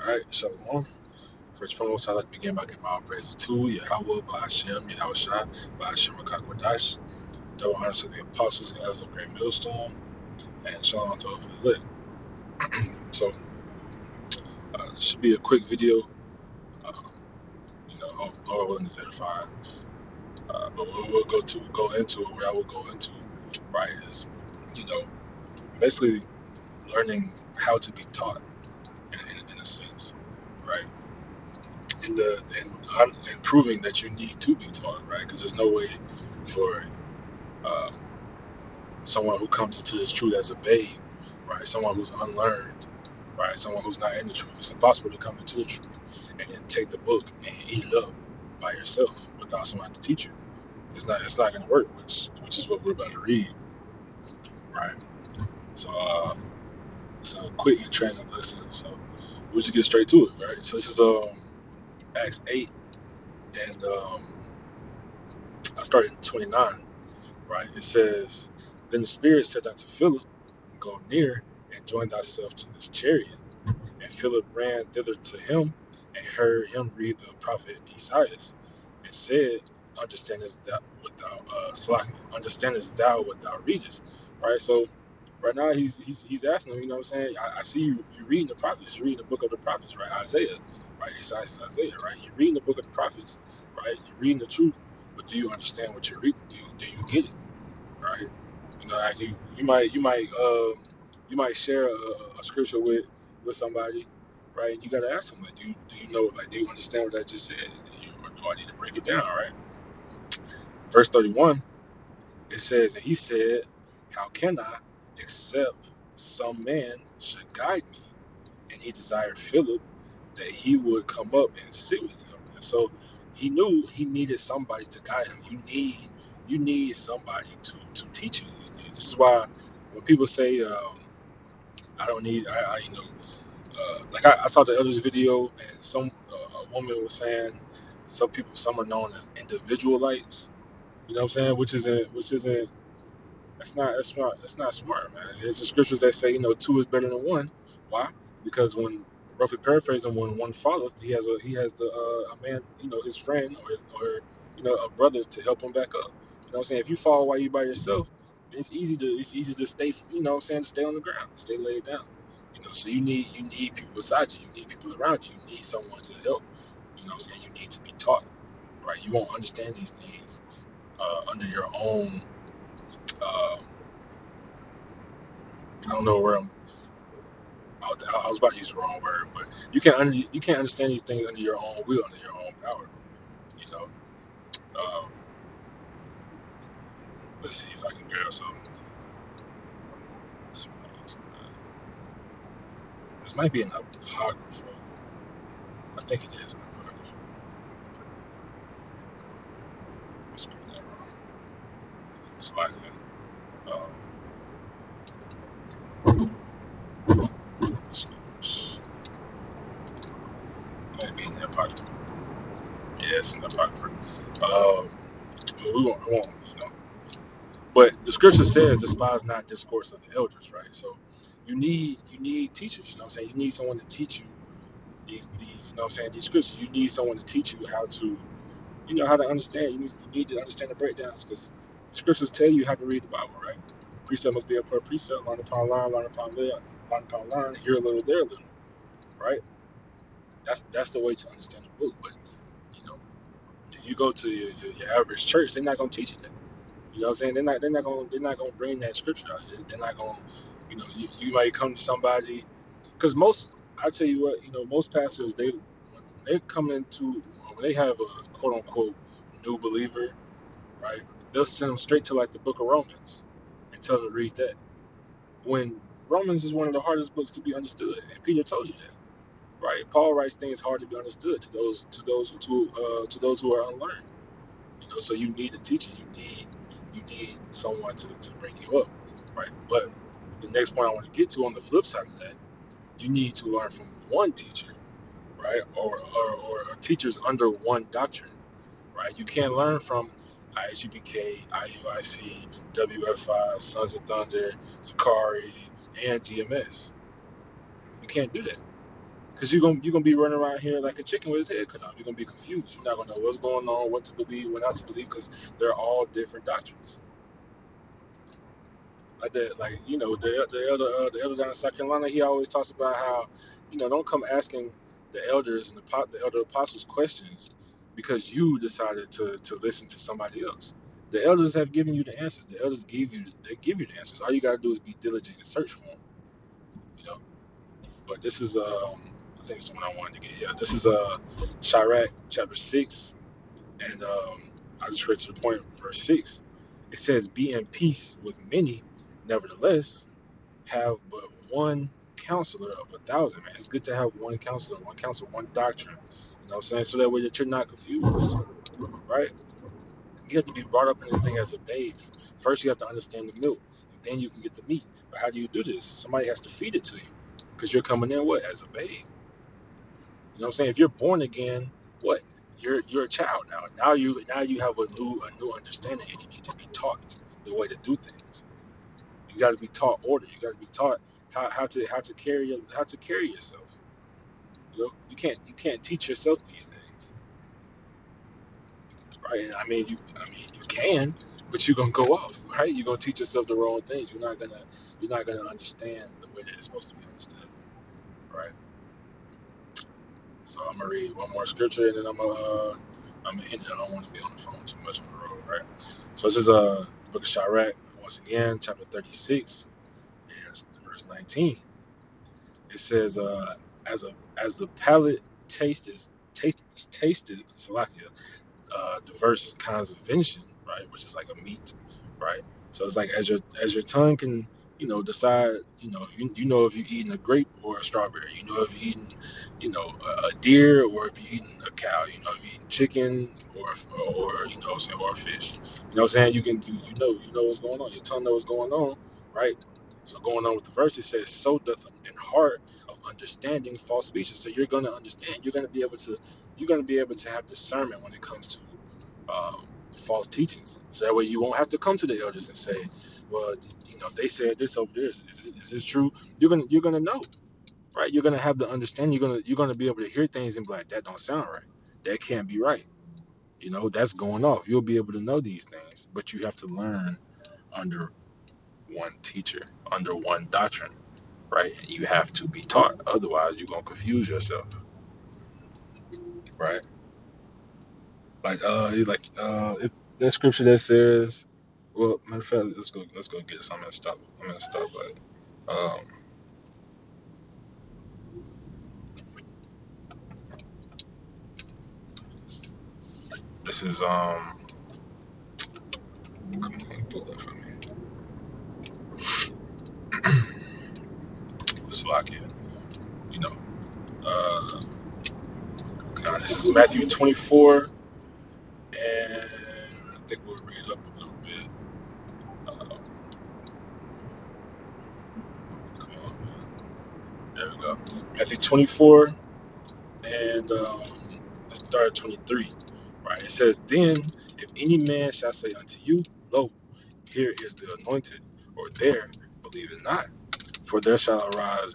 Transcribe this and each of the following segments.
Alright, Shalom. First and foremost, I'd like to begin by giving all praises to Yahweh, Ba'ashem, Yahweh Shai, Ba'ashem, Rakakwadash. Double honors to the apostles and elders of Great Millstone, and Shalom to all for the lit. So, this should be a quick video, um, of Lord willing is edified. But what we'll go into, or where I will go into, right, is, you know, basically learning how to be taught in a sense, right? And proving that you need to be taught, right? Because there's no way for uh, someone who comes into this truth as a babe, right? Someone who's unlearned, right? Someone who's not in the truth. It's impossible to come into the truth and then take the book and eat it up by yourself without someone to teach you. It's not going to work, which is what we're about to read, right? So so quick and transit listen. So we'll just get straight to it, right? So this is Acts 8, and I started in 29. Right? It says, Then the Spirit said unto Philip, Go near and join thyself to this chariot. And Philip ran thither to him and heard him read the prophet Esaias, and said, Understandest thou what thou readest? Right? So right now he's asking him, you know what I'm saying? I see you reading the prophets, you're reading the book of the prophets, right? Isaiah, right? Esaias, Isaiah, right? You're reading the book of the prophets, right? You're reading the truth, but do you understand what you're reading? Do you get it? Right? You know, like you might share a scripture with somebody, right? And you gotta ask them, like, do you know, like, do you understand what I just said? Or do I need to break it down, right? Verse 31, it says, and he said, How can I, except some man should guide me? And he desired Philip that he would come up and sit with him. And so he knew he needed somebody to guide him. You need somebody to teach you these things. This is why when people say I don't need I you know like I saw the other's video, and some a woman was saying some are known as individualites. You know what I'm saying? Which isn't that's not smart, man. There's the scriptures that say, two is better than one. Why? Because when, roughly paraphrasing, when one falleth, he has the a man, his friend, or a brother to help him back up. You know what I'm saying? If you fall while you by yourself, it's easy to stay, what I'm saying, to stay on the ground, stay laid down. So you need people beside you, you need people around you, you need someone to help. You know what I'm saying? You need to be taught, right? You won't understand these things under your own uh, I don't know where I was about to use the wrong word, but you can't understand these things under your own will, under your own power. You know. Um, let's see if I can grab something. This might be an apocrypha. I think it is an apocrypha. I'm speaking that wrong. It's likely. Um, might be in the apocrypha. Yeah, it's in the apocrypha. But we won't. But the scripture says, "Despise not discourse of the elders," right? So you need teachers. You know what I'm saying? You need someone to teach you these you know what I'm saying, these scriptures. You need someone to teach you how to understand. You need to understand the breakdowns, because the scriptures tell you how to read the Bible, right? Precept must be per precept, line upon line, line upon line, here a little, there a little, right? That's the way to understand the book. But you know, if you go to your average church, they're not gonna teach you that. You know what I'm saying? They're not gonna bring that scripture out. They're not gonna, you might come to somebody, because I tell you what, most pastors, when they come into, when they have a quote unquote new believer, right? They'll send them straight to like the book of Romans and tell them to read that. When Romans is one of the hardest books to be understood, and Peter told you that, right? Paul writes things hard to be understood to those who are unlearned. So you need a teacher. You need someone to bring you up, right? But the next point I want to get to, on the flip side of that, you need to learn from one teacher, right? Or teachers under one doctrine, right? You can't learn from ISUBK, IUIC, WFI, Sons of Thunder, Sakari, and GMS. You can't do that. Because you're gonna be running around here like a chicken with his head cut off. You're gonna be confused. You're not gonna know what's going on, what to believe, what not to believe, because they're all different doctrines. Like that, like the elder down in South Carolina, he always talks about how, don't come asking the elders and the elder apostles questions because you decided to listen to somebody else. The elders have given you the answers. The elders give you the answers. All you gotta do is be diligent and search for them. You know. But this is I think it's the one I wanted to get. Yeah, this is Sirach chapter 6, and I just read to the point, verse 6. It says, "Be in peace with many, nevertheless, have but one counselor of 1,000." Man, it's good to have one counselor, one doctrine. You know what I'm saying? So that way that you're not confused, right? You have to be brought up in this thing as a babe. First, you have to understand the milk, and then you can get the meat. But how do you do this? Somebody has to feed it to you, because you're coming in what, as a babe. You know what I'm saying? If you're born again, what? You're a child now. Now you have a new understanding, and you need to be taught the way to do things. You got to be taught order. You got to be taught how to carry yourself. You can't teach yourself these things, right? And I mean you can, but you're gonna go off, right? You're gonna teach yourself the wrong things. You're not gonna understand the way that it's supposed to be understood, right? So I'm gonna read one more scripture, and then I'm gonna end it. I don't want to be on the phone too much on the road, right? So this is the book of Sirach, once again, chapter 36, and verse 19. It says, as the palate tasted Salakia, diverse kinds of venison, right, which is like a meat, right? So it's like as your tongue can, decide, if you're eating a grape or a strawberry, if you're eating, a deer, or if you're eating a cow, if you're eating chicken or or a fish. You know what I'm saying? You know what's going on. Your tongue knows what's going on, right? So going on with the verse, it says, "So doth an heart of understanding false speeches." So you're gonna understand. You're gonna be able to have discernment when it comes to false teachings. So that way you won't have to come to the elders and say, "Well, they said this over there. Is this true?" You're gonna know, right? You're gonna have the understanding. You're gonna be able to hear things and be like, "That don't sound right. That can't be right." That's going off. You'll be able to know these things, but you have to learn under one teacher, under one doctrine, right? And you have to be taught. Otherwise, you're gonna confuse yourself, right? If that scripture that says, well, matter of fact, let's go get this. I'm gonna stop, but this is come on, pull that for me. Slovakia, you know, uh, this is Matthew 24, and I think we'll read up a little bit. Um, come on, there we go. Matthew 24, and let's start at 23. Right, it says, "Then if any man shall say unto you, Lo, here is the anointed, or there, believe it not. For there shall arise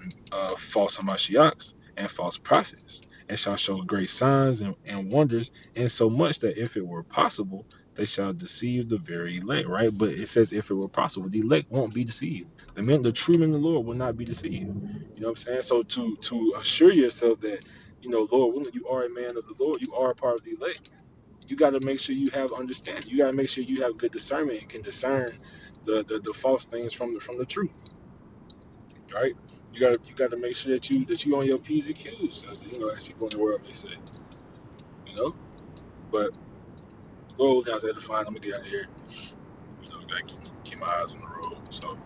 false Hamashiachs and false prophets, and shall show great signs and wonders, and so much that if it were possible, they shall deceive the very elect." Right? But it says if it were possible, the elect won't be deceived. The true men of the Lord will not be deceived. You know what I'm saying? So to assure yourself that, Lord willing, you are a man of the Lord, you are a part of the elect. You got to make sure you have understanding. You got to make sure you have good discernment and can discern the false things from the truth, right? You got to make sure that you on your P's and Q's, as people in the world may say, you know. But Lord, as I define, I'm gonna get out of here. Gotta keep my eyes on the road. So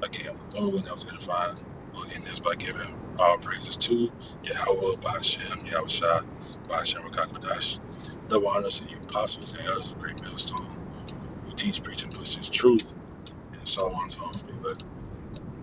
again, Lord, as I define, we'll end this by giving all praises to Yahweh, Ba'ashem, Yahweh Shah, Ba'ashem Rakakadash. Double honors to you apostles and others of great millstone who teach, preach, and push this truth, and so on and so forth.